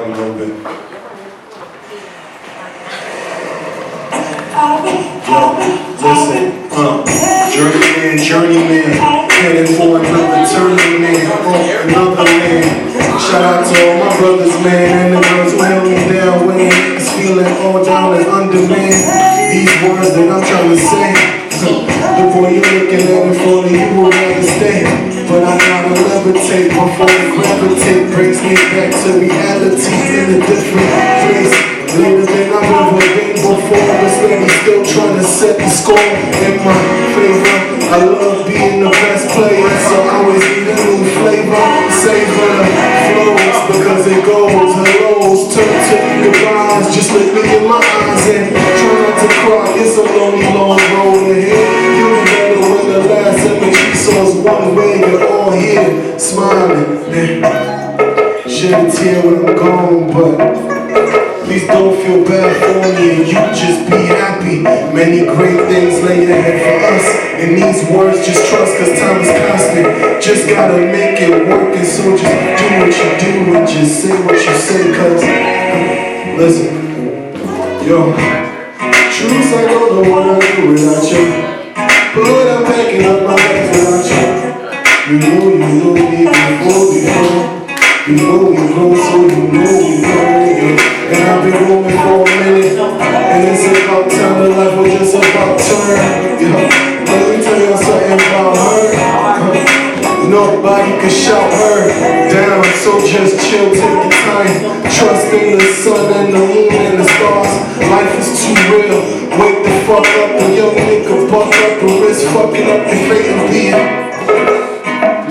vibe a little bit. Listen, journeyman, heading for another turning man, another man. Shout out to all my brothers, man, and the girls who held me down when it's feeling all down and under, man. These words that I'm trying to say, the boy you're looking at in front of you will never stay. But I gotta levitate before the gravitate brings me back to reality in a different place. Later than I've ever been before, but steady still trying to set the score in my favor. I love being the best player, so I always need a new flavor. Savor the flows because it goes, hellos turn to goodbyes. Just look me in my eyes and try not to cry. It's a lonely, long road ahead. You better when the last imagery saws one way. You're all here, smiling, man. Shed a tear when I'm gone, but please don't feel bad for me, you just be happy. Many great things lay ahead for us. And these words just trust, cause time is constant. Just gotta make it work, and so just do what you do and just say what you say, cause listen, yo, truth I don't know what I do without you, but I'm packing up my bags without you. You know me before. You know we grow, so you know we grow. And I've been roaming for a minute, and it's about time the life was just about turn. Let me tell you something about her. Nobody can shout her down, so just chill, take your time. Trust in the sun and the moon and the stars. Life is too real. Wake the fuck up, the young nigga buck up the wrist, fucking up your fate and being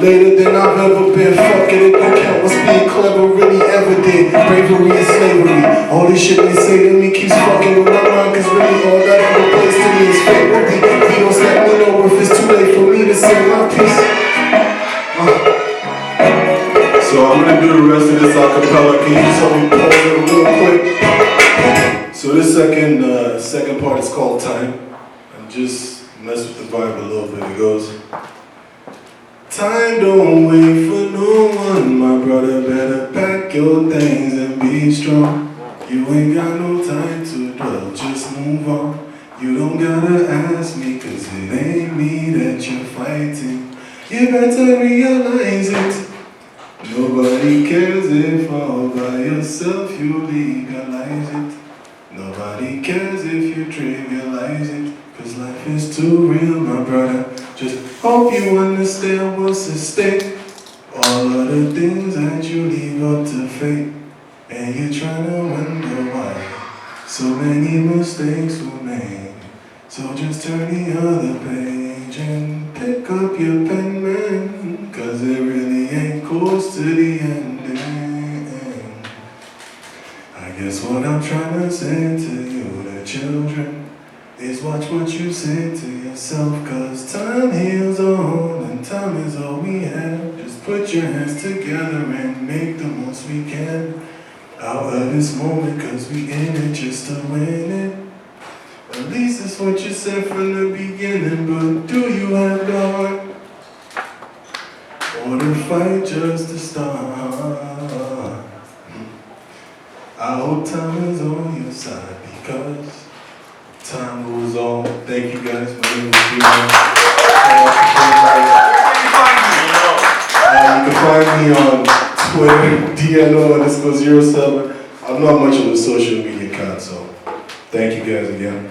later than I've ever been. Fuck it, it don't count what's being clever really ever did. Bravery and slavery, all this shit they say to me keeps fucking with my mind, cause really all that ever plays to me is fake. Don't let me know if it's too late for me to say my piece. So I'm gonna do the rest of this acapella. Can you just help me pause it real quick? So this second part is called Time. And just mess with the vibe a little bit. It goes, time don't wait for no one, my brother, better pack your things and be strong. You ain't got no time to dwell, just move on. You don't gotta ask me, cause it ain't me that you're fighting. You better realize it. Nobody cares if all by yourself you legalize it. Nobody cares if you trivialize it, cause life is too real, my brother. Just hope you understand what's at stake. All of the things that you leave up to fate, and you're trying to wonder why so many mistakes were made. So just turn the other page and pick up your pen, man, cause it really ain't close to the ending. I guess what I'm trying to say to you, the children, is watch what you say to yourself, cause time heals all and time is all we have. Just put your hands together and make the most we can out of this moment, cause we in it just to win it. At least it's what you said from the beginning, but do you have the heart or the fight just to start? I hope time is on your side, because time goes on. Thank you guys. My name is DNO. You can find me on Twitter, DNO_07. I'm not much of a social media account, so thank you guys again.